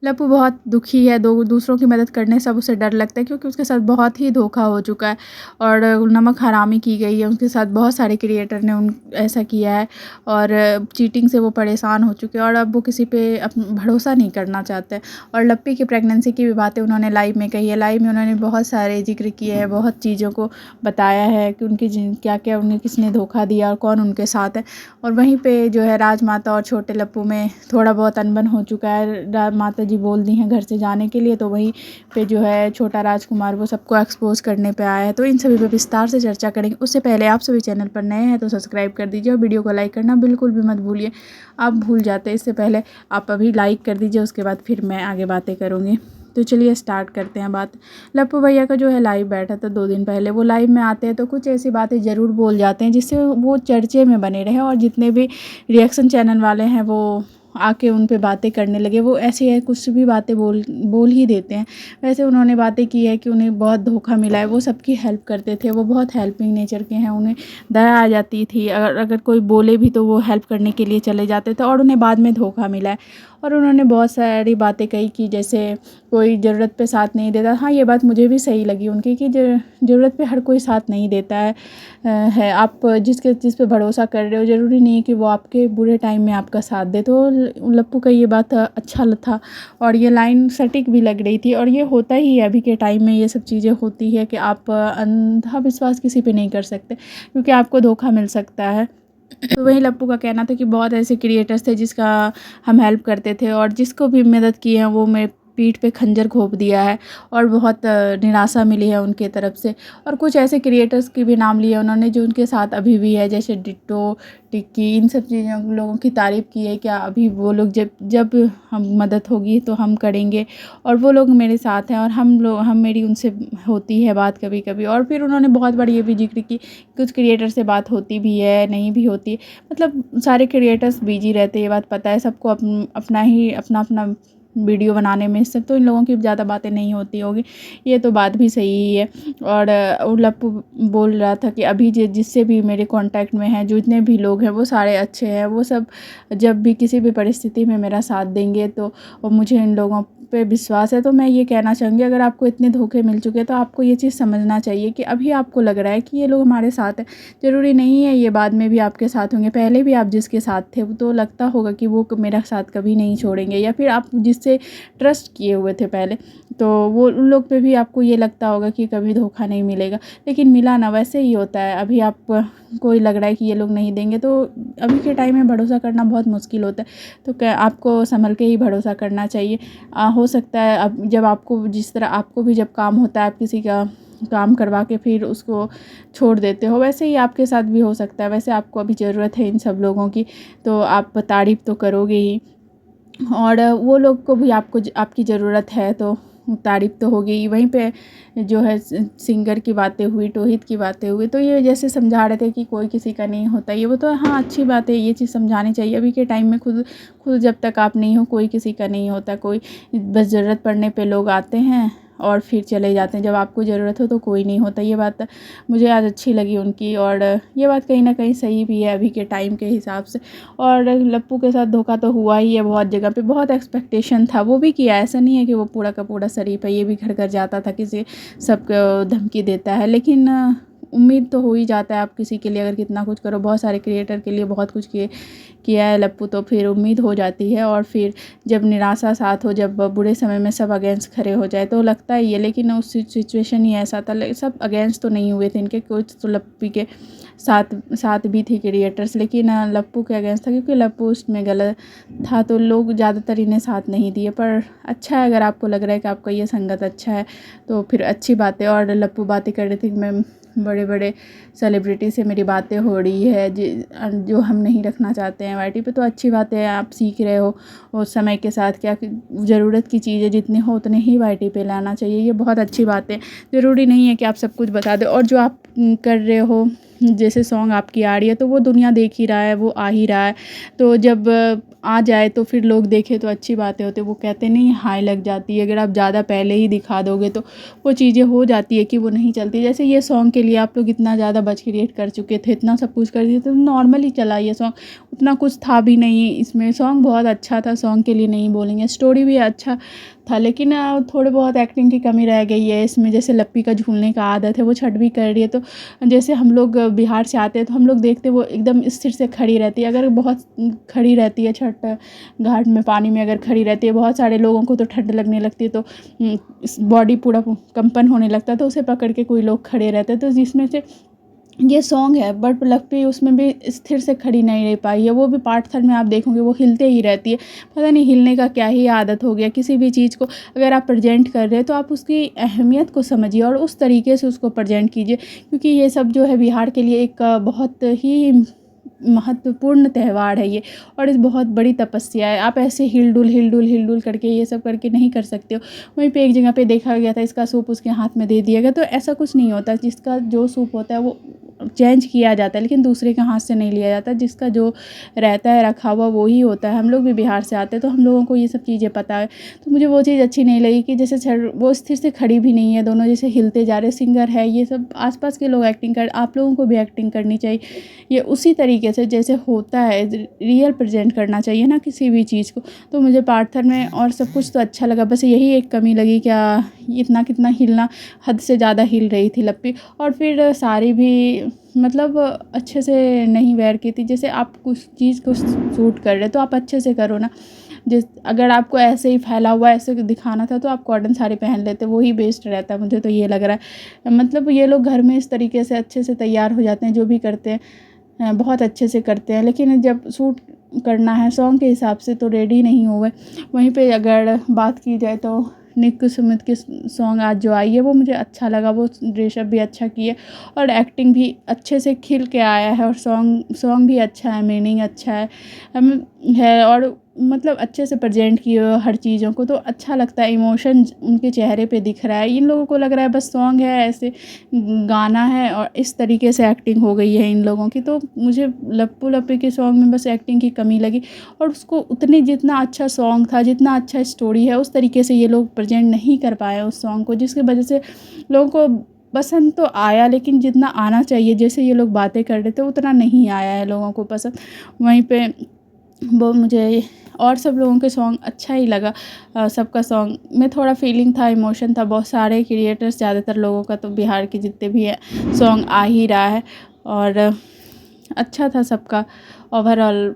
लप्पू बहुत दुखी है, दो दूसरों की मदद करने सब उसे डर लगता है क्योंकि उसके साथ बहुत ही धोखा हो चुका है और नमक हरामी की गई है। उसके साथ बहुत सारे क्रिएटर ने उन ऐसा किया है और चीटिंग से वो परेशान हो चुके हैं और अब वो किसी पे भरोसा नहीं करना चाहते हैं। और लप्पी की प्रेगनेंसी की भी बातें उन्होंने लाइव में कही है। लाइव में उन्होंने बहुत सारे ज़िक्र किए हैं, बहुत चीज़ों को बताया है कि उनकी क्या-क्या उन्हें किसने धोखा दिया और कौन उनके साथ है। और वहीं पे जो है राजमाता और छोटे लप्पू में थोड़ा बहुत अनबन हो चुका है। माता जी बोल दी हैं घर से जाने के लिए, तो वहीं पे जो है छोटा राजकुमार वो सबको एक्सपोज़ करने पे आया है। तो इन सभी पे विस्तार से चर्चा करेंगे। उससे पहले आप सभी चैनल पर नए हैं तो सब्सक्राइब कर दीजिए और वीडियो को लाइक करना बिल्कुल भी मत भूलिए। आप भूल जाते हैं, इससे पहले आप अभी लाइक कर दीजिए, उसके बाद फिर मैं आगे बातें करूँगी। तो चलिए स्टार्ट करते हैं बात। लप्पू भैया का जो है लाइव बैठा था 2 दिन पहले। वो लाइव में आते हैं तो कुछ ऐसी बातें ज़रूर बोल जाते हैं जिससे वो चर्चे में बने रहे और जितने भी रिएक्शन चैनल वाले हैं वो आके उन पे बातें करने लगे। वो ऐसे है कुछ भी बातें बोल ही देते हैं। वैसे उन्होंने बातें की है कि उन्हें बहुत धोखा मिला है, वो सबकी हेल्प करते थे, वो बहुत हेल्पिंग नेचर के हैं, उन्हें दया आ जाती थी। अगर कोई बोले भी तो वो हेल्प करने के लिए चले जाते थे और उन्हें बाद में धोखा मिला है। और उन्होंने बहुत सारी बातें कही कि जैसे कोई ज़रूरत पे साथ नहीं देता। हाँ, ये बात मुझे भी सही लगी उनकी कि ज़रूरत पे हर कोई साथ नहीं देता है। आप जिस पे भरोसा कर रहे हो ज़रूरी नहीं है कि वो आपके बुरे टाइम में आपका साथ दे। तो लप्पू का ये बात अच्छा था और ये लाइन सटीक भी लग रही थी और ये होता ही है। अभी के टाइम में ये सब चीज़ें होती है कि आप अंधा विश्वास किसी पे नहीं कर सकते क्योंकि आपको धोखा मिल सकता है। तो वही लप्पू का कहना था कि बहुत ऐसे क्रिएटर्स थे जिसका हम हेल्प करते थे और जिसको भी मदद की है वो मेरे पीठ पे खंजर घोंप दिया है और बहुत निराशा मिली है उनके तरफ से। और कुछ ऐसे क्रिएटर्स के भी नाम लिए उन्होंने जो उनके साथ अभी भी है, जैसे डिट्टो, टिक्की, इन सब चीज़ों लोगों की तारीफ़ की है क्या अभी वो लोग जब जब हम मदद होगी तो हम करेंगे और वो लोग मेरे साथ हैं और हम मेरी उनसे होती है बात कभी-कभी। और फिर उन्होंने बहुत बार ये भी ज़िक्र की कुछ क्रिएटर से बात होती भी है, नहीं भी होती। मतलब सारे क्रिएटर्स बिज़ी रहते हैं, ये बात पता है सबको। अपना वीडियो बनाने में इससे तो इन लोगों की ज़्यादा बातें नहीं होती होगी, ये तो बात भी सही ही है। और लप्पू बोल रहा था कि अभी जिससे भी मेरे कांटेक्ट में हैं, जितने भी लोग हैं वो सारे अच्छे हैं, वो सब जब भी किसी भी परिस्थिति में मेरा साथ देंगे तो मुझे इन लोगों पे विश्वास है। तो मैं ये कहना चाहूँगी अगर आपको इतने धोखे मिल चुके हैं तो आपको ये चीज़ समझना चाहिए कि अभी आपको लग रहा है कि ये लोग हमारे साथ हैं, ज़रूरी नहीं है ये बाद में भी आपके साथ होंगे। पहले भी आप जिसके साथ थे वो तो लगता होगा कि वो मेरा साथ कभी नहीं छोड़ेंगे, या फिर आप जिससे ट्रस्ट किए हुए थे पहले तो वो उन लोग पे भी आपको ये लगता होगा कि कभी धोखा नहीं मिलेगा, लेकिन मिला ना। वैसे ही होता है। अभी आप कोई लग रहा है कि ये लोग नहीं देंगे तो अभी के टाइम में भरोसा करना बहुत मुश्किल होता है। तो क्या आपको संभल के ही भरोसा करना चाहिए। हो सकता है अब जब आपको जिस तरह आपको भी जब काम होता है आप किसी का काम करवा के फिर उसको छोड़ देते हो, वैसे ही आपके साथ भी हो सकता है। वैसे आपको अभी ज़रूरत है इन सब लोगों की तो आप तारीफ़ तो करोगे ही और वो लोग को भी आपकी ज़रूरत है तो तारीफ़ तो होगी ही। वहीं पे जो है सिंगर की बातें हुई, टोहित की बातें हुई, तो ये जैसे समझा रहे थे कि कोई किसी का नहीं होता, ये वो तो हाँ अच्छी बात है, ये चीज़ समझानी चाहिए। अभी के टाइम में खुद खुद जब तक आप नहीं हो कोई किसी का नहीं होता। कोई बस ज़रूरत पड़ने पे लोग आते हैं और फिर चले जाते हैं, जब आपको ज़रूरत हो तो कोई नहीं होता। ये बात मुझे आज अच्छी लगी उनकी और ये बात कहीं ना कहीं सही भी है अभी के टाइम के हिसाब से। और लप्पू के साथ धोखा तो हुआ ही है बहुत जगह पे, बहुत एक्सपेक्टेशन था वो भी किया। ऐसा नहीं है कि वो पूरा का पूरा शरीफ है, ये भी घर घर जाता था किसी सबको धमकी देता है, लेकिन उम्मीद तो हो ही जाता है आप किसी के लिए अगर कितना कुछ करो। बहुत सारे क्रिएटर के लिए बहुत कुछ किया है लप्पू, तो फिर उम्मीद हो जाती है। और फिर जब निराशा साथ हो, जब बुरे समय में सब अगेंस्ट खड़े हो जाए तो लगता ही है। लेकिन उस सिचुएशन ही ऐसा था, सब अगेंस्ट तो नहीं हुए थे इनके, कुछ तो लप्पू के साथ भी थी क्रिएटर्स, लेकिन लप्पू के अगेंस्ट था क्योंकि लप्पू उसमें गलत था तो लोग ज़्यादातर इन्हें साथ नहीं दिए। पर अच्छा है अगर आपको लग रहा है कि आपका ये संगत अच्छा है तो फिर अच्छी बात है। और लप्पू बातें कर रहे थे कि मैं बड़े बड़े सेलिब्रिटी से मेरी बातें हो रही है जो हम नहीं रखना चाहते हैं वाईटी पे, तो अच्छी बात है आप सीख रहे हो उस समय के साथ। क्या ज़रूरत की चीज़ें जितनी हो उतने ही वाईटी पे लाना चाहिए, ये बहुत अच्छी बात है। ज़रूरी नहीं है कि आप सब कुछ बता दें। और जो आप कर रहे हो जैसे सॉन्ग आपकी आ रही है तो वो दुनिया देख ही रहा है, वो आ ही रहा है, तो जब आ जाए तो फिर लोग देखें तो अच्छी बातें होती है। वो कहते नहीं हाई लग जाती है, अगर आप ज़्यादा पहले ही दिखा दोगे तो वो चीज़ें हो जाती है कि वो नहीं चलती। जैसे ये सॉन्ग के लिए आप लोग इतना ज़्यादा बज क्रिएट कर चुके थे, इतना सब कुछ कर दिए थे, तो नॉर्मली चला ये सॉन्ग, उतना कुछ था भी नहीं इसमें। सॉन्ग बहुत अच्छा था, सॉन्ग के लिए नहीं बोलेंगे, स्टोरी भी अच्छा था, लेकिन थोड़े बहुत एक्टिंग की कमी रह गई है इसमें। जैसे लप्पी का झूलने का आदत है, वो छठ भी कर रही है, तो जैसे हम लोग बिहार से आते हैं तो हम लोग देखते हैं वो एकदम स्थिर से खड़ी रहती है। अगर बहुत खड़ी रहती है छठ घाट में, पानी में अगर खड़ी रहती है, बहुत सारे लोगों को तो ठंड लगने लगती है, तो बॉडी पूरा कंपन होने लगता है, तो उसे पकड़ के कोई लोग खड़े रहते हैं। तो जिसमें से ये सॉन्ग है, बट लप्पी उसमें भी स्थिर से खड़ी नहीं रह पाई है। वो भी पार्ट 3 में आप देखोगे वो हिलते ही रहती है, पता नहीं हिलने का क्या ही आदत हो गया। किसी भी चीज़ को अगर आप प्रेजेंट कर रहे हैं तो आप उसकी अहमियत को समझिए और उस तरीके से उसको प्रेजेंट कीजिए, क्योंकि ये सब जो है बिहार के लिए एक बहुत ही महत्वपूर्ण त्यौहार है ये, और इस बहुत बड़ी तपस्या है। आप ऐसे हिल डुल करके ये सब करके नहीं कर सकते हो। वहीं पे एक जगह पे देखा गया था, इसका सूप उसके हाथ में दे दिया गया, तो ऐसा कुछ नहीं होता। जिसका जो सूप होता है वो चेंज किया जाता है, लेकिन दूसरे के हाथ से नहीं लिया जाता। जिसका जो रहता है रखा हुआ वो ही होता है। हम लोग भी बिहार से आते हैं, तो हम लोगों को ये सब चीज़ें पता है। तो मुझे वो चीज़ अच्छी नहीं लगी कि जैसे वो स्थिर से खड़ी भी नहीं है, दोनों जैसे हिलते जा रहे। सिंगर है, ये सब आसपास के लोग एक्टिंग कर, आप लोगों को भी एक्टिंग करनी चाहिए, ये उसी तरीके से जैसे होता है, रियल प्रेजेंट करना चाहिए ना किसी भी चीज़ को। तो मुझे पार्ट 3 में और सब कुछ तो अच्छा लगा, बस यही एक कमी लगी, क्या इतना कितना हिलना, हद से ज़्यादा हिल रही थी लप्पी। और फिर साड़ी भी मतलब अच्छे से नहीं वेयर की थी। जैसे आप कुछ चीज़ को शूट कर रहे तो आप अच्छे से करो ना। अगर आपको ऐसे ही फैला हुआ ऐसे दिखाना था तो आप कॉटन साड़ी पहन लेते, वही बेस्ट रहता। मुझे तो ये लग रहा है, मतलब ये लोग घर में इस तरीके से अच्छे से तैयार हो जाते हैं, जो भी करते हैं बहुत अच्छे से करते हैं, लेकिन जब शूट करना है सॉन्ग के हिसाब से तो रेडी नहीं हुए। वहीं पे अगर बात की जाए तो निक्की सुमित की सॉन्ग आज जो आई है वो मुझे अच्छा लगा। वो ड्रेसअप भी अच्छा किए और एक्टिंग भी अच्छे से खिल के आया है, और सॉन्ग भी अच्छा है, मीनिंग अच्छा है और मतलब अच्छे से प्रेजेंट किए हो हर चीज़ों को, तो अच्छा लगता है। इमोशन उनके चेहरे पे दिख रहा है। इन लोगों को लग रहा है बस सॉन्ग है, ऐसे गाना है, और इस तरीके से एक्टिंग हो गई है इन लोगों की। तो मुझे लप्पू लप्पी के सॉन्ग में बस एक्टिंग की कमी लगी, और उसको उतनी जितना अच्छा सॉन्ग था, जितना अच्छा स्टोरी है, उस तरीके से ये लोग प्रेजेंट नहीं कर पाए उस सॉन्ग को, जिसकी वजह से लोगों को पसंद तो आया, लेकिन जितना आना चाहिए, जैसे ये लोग बातें कर रहे थे उतना नहीं आया है लोगों को पसंद। वहीं पे वो मुझे और सब लोगों के सॉन्ग अच्छा ही लगा। सबका सॉन्ग में थोड़ा फीलिंग था, इमोशन था। बहुत सारे क्रिएटर्स, ज़्यादातर लोगों का तो बिहार के जितने भी हैं सॉन्ग आ ही रहा है, और अच्छा था सबका ओवरऑल।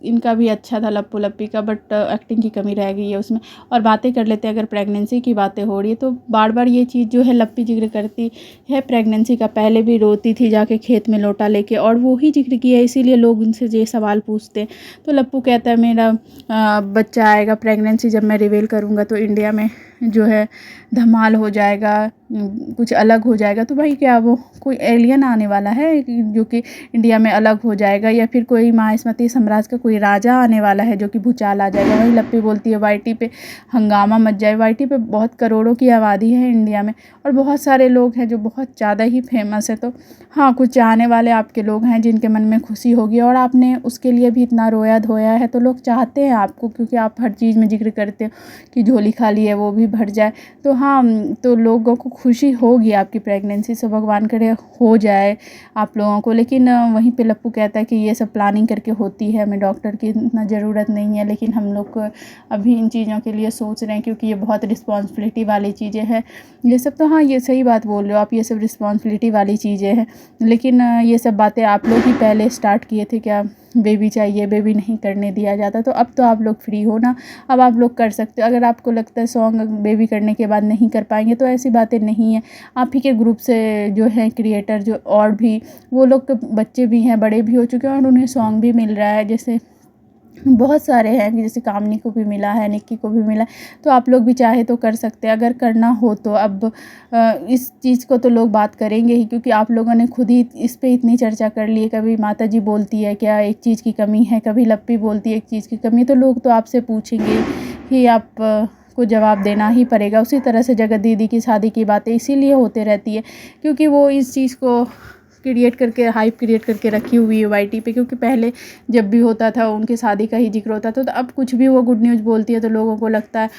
इनका भी अच्छा था लप्पू लप्पी का, बट एक्टिंग की कमी रह गई है उसमें। और बातें कर लेते हैं, अगर प्रेगनेंसी की बातें हो रही है तो बार बार ये चीज़ जो है लप्पी जिक्र करती है प्रेगनेंसी का। पहले भी रोती थी जाके खेत में लोटा लेके, और वो ही जिक्र किया है, इसीलिए लोग उनसे ये सवाल पूछते हैं। तो लप्पू कहता है मेरा बच्चा आएगा, प्रेगनेंसी जब मैं रिवील करूँगा तो इंडिया में जो है धमाल हो जाएगा, कुछ अलग हो जाएगा। तो भाई क्या वो कोई एलियन आने वाला है जो कि इंडिया में अलग हो जाएगा, या फिर कोई माहिष्मती साम्राज्य का कोई राजा आने वाला है जो कि भूचाल आ जाएगा। वही लप्पी बोलती है वाईटी पे हंगामा मच जाए। वाईटी पे बहुत करोड़ों की आबादी है इंडिया में, और बहुत सारे लोग हैं जो बहुत ज़्यादा ही फेमस है। तो हाँ, कुछ चाहने वाले आपके लोग हैं जिनके मन में खुशी होगी, और आपने उसके लिए भी इतना रोया धोया है, तो लोग चाहते हैं आपको, क्योंकि आप हर चीज़ में जिक्र करते हो कि झोली खाली है वो भी भर जाए। तो हाँ, तो लोगों को खुशी होगी आपकी प्रेगनेंसी से, भगवान करे हो जाए आप लोगों को। लेकिन वहीं पे लप्पू कहता है कि ये सब प्लानिंग करके होती है, हमें डॉक्टर की इतना ज़रूरत नहीं है, लेकिन हम लोग को अभी इन चीज़ों के लिए सोच रहे हैं, क्योंकि ये बहुत रिस्पॉन्सिबिलिटी वाली चीज़ें हैं ये सब। तो हाँ, ये सही बात बोल रहे हो आप, ये सब रिस्पॉन्सिबिलिटी वाली चीज़ें हैं, लेकिन ये सब बातें आप लोग ही पहले स्टार्ट किए थे। क्या बेबी चाहिए, बेबी नहीं करने दिया जाता, तो अब तो आप लोग फ्री हो ना, अब आप लोग कर सकते हो। अगर आपको लगता है सॉन्ग बेबी करने के बाद नहीं कर पाएंगे, तो ऐसी बातें नहीं है। आप ही के ग्रुप से जो है क्रिएटर, जो और भी वो लोग बच्चे भी हैं, बड़े भी हो चुके हैं, और उन्हें सॉन्ग भी मिल रहा है। जैसे बहुत सारे हैं, जैसे कामनी को भी मिला है, निक्की को भी मिला है। तो आप लोग भी चाहे तो कर सकते हैं, अगर करना हो तो। अब इस चीज़ को तो लोग बात करेंगे ही, क्योंकि आप लोगों ने खुद ही इस पे इतनी चर्चा कर ली है। कभी माता जी बोलती है क्या एक चीज़ की कमी है, कभी लप्पी बोलती है एक चीज़ की कमी है, तो लोग तो आपसे पूछेंगे ही, आप को जवाब देना ही पड़ेगा। उसी तरह से जगत दीदी की शादी की बातें इसीलिए होते रहती है, क्योंकि वो इस चीज़ को क्रिएट करके, हाइप क्रिएट करके रखी हुई है वाईटी पे। क्योंकि पहले जब भी होता था उनकी शादी का ही जिक्र होता था, तो अब कुछ भी वो गुड न्यूज़ बोलती है तो लोगों को लगता है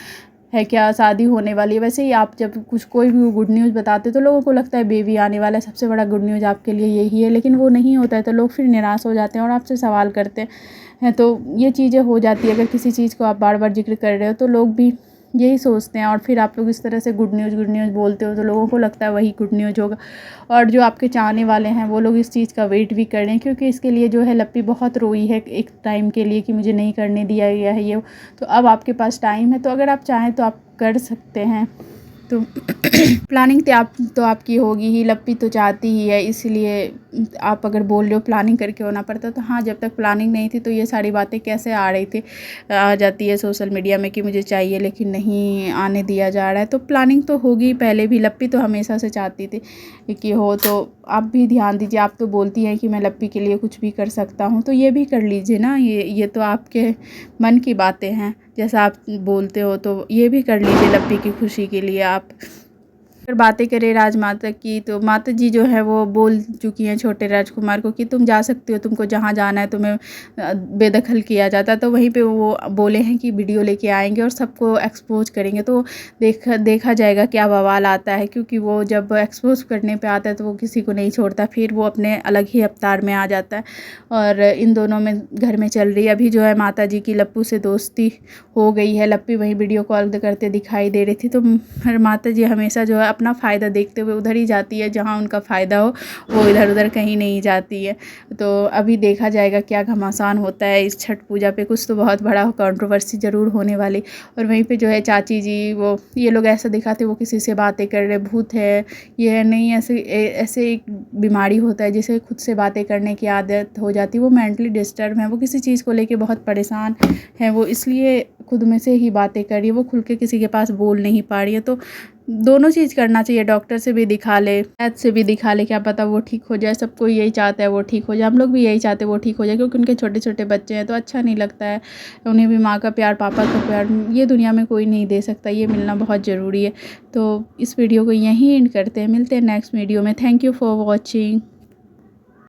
है क्या, शादी होने वाली है। वैसे ही आप जब कुछ कोई भी गुड न्यूज़ बताते हो तो लोगों को लगता है बेबी आने वाला है, सबसे बड़ा गुड न्यूज़ आपके लिए यही है, लेकिन वो नहीं होता है तो लोग फिर निराश हो जाते हैं और आपसे सवाल करते हैं। तो ये चीज़ें हो जाती है, अगर किसी चीज़ को आप बार बार जिक्र कर रहे हो तो लोग भी यही सोचते हैं, और फिर आप लोग इस तरह से गुड न्यूज़ बोलते हो तो लोगों को लगता है वही गुड न्यूज़ होगा। और जो आपके चाहने वाले हैं वो लोग इस चीज़ का वेट भी कर रहे हैं, क्योंकि इसके लिए जो है लप्पी बहुत रोई है एक टाइम के लिए कि मुझे नहीं करने दिया गया है ये। तो अब आपके पास टाइम है, तो अगर आप चाहें तो आप कर सकते हैं। तो प्लानिंग तो आपकी होगी ही, लप्पी तो चाहती ही है, इसलिए आप अगर बोल रहे हो प्लानिंग करके होना पड़ता, तो हाँ, जब तक प्लानिंग नहीं थी तो ये सारी बातें कैसे आ रही थी, आ जाती है सोशल मीडिया में कि मुझे चाहिए लेकिन नहीं आने दिया जा रहा है। तो प्लानिंग तो होगी पहले भी, लप्पी तो हमेशा से चाहती थी कि हो। तो आप भी ध्यान दीजिए, आप तो बोलती हैं कि मैं लप्पी के लिए कुछ भी कर सकता हूँ, तो ये भी कर लीजिए ना। ये तो आपके मन की बातें हैं, जैसा आप बोलते हो, तो ये भी कर लीजिए लप्पी की खुशी के लिए आप। अगर बातें करें राजमाता की, तो माता जी जो है वो बोल चुकी हैं छोटे राजकुमार को कि तुम जा सकते हो, तुमको जहाँ जाना है तुम्हें बेदखल किया जाता है। तो वहीं पे वो बोले हैं कि वीडियो लेके आएंगे और सबको एक्सपोज करेंगे, तो देखा जाएगा क्या बवाल आता है, क्योंकि वो जब एक्सपोज करने पे आता है तो वो किसी को नहीं छोड़ता, फिर वो अपने अलग ही अवतार में आ जाता है। और इन दोनों में घर में चल रही है अभी जो है माता जी की लप्पू से दोस्ती हो गई है। लप्पी वहीं वीडियो कॉल करते दिखाई दे रही थी। तो माता जी हमेशा जो है अपना फ़ायदा देखते हुए उधर ही जाती है जहाँ उनका फ़ायदा हो, वो इधर उधर कहीं नहीं जाती है। तो अभी देखा जाएगा क्या घमासान होता है इस छठ पूजा पे, कुछ तो बहुत बड़ा कंट्रोवर्सी ज़रूर होने वाली। और वहीं पे जो है चाची जी, वो ये लोग ऐसा दिखाते वो किसी से बातें कर रहे, भूत है ये है, नहीं, ऐसे एक बीमारी होता है जिसे खुद से बातें करने की आदत हो जाती है। वो मेंटली डिस्टर्ब है, वो किसी चीज़ को लेके बहुत परेशान है, वो इसलिए खुद में से ही बातें कर रही है, वो खुल के किसी के पास बोल नहीं पा रही है। तो दोनों चीज़ करना चाहिए, डॉक्टर से भी दिखा ले, वैद्य से भी दिखा ले, क्या पता वो ठीक हो जाए। सबको यही चाहता है वो ठीक हो जाए, हम लोग भी यही चाहते हैं वो ठीक हो जाए, क्योंकि उनके छोटे छोटे बच्चे हैं तो अच्छा नहीं लगता है। उन्हें भी माँ का प्यार, पापा का प्यार ये दुनिया में कोई नहीं दे सकता, ये मिलना बहुत ज़रूरी है। तो इस वीडियो को यहीं एंड करते हैं, मिलते हैं नेक्स्ट वीडियो में। Thank you for watching.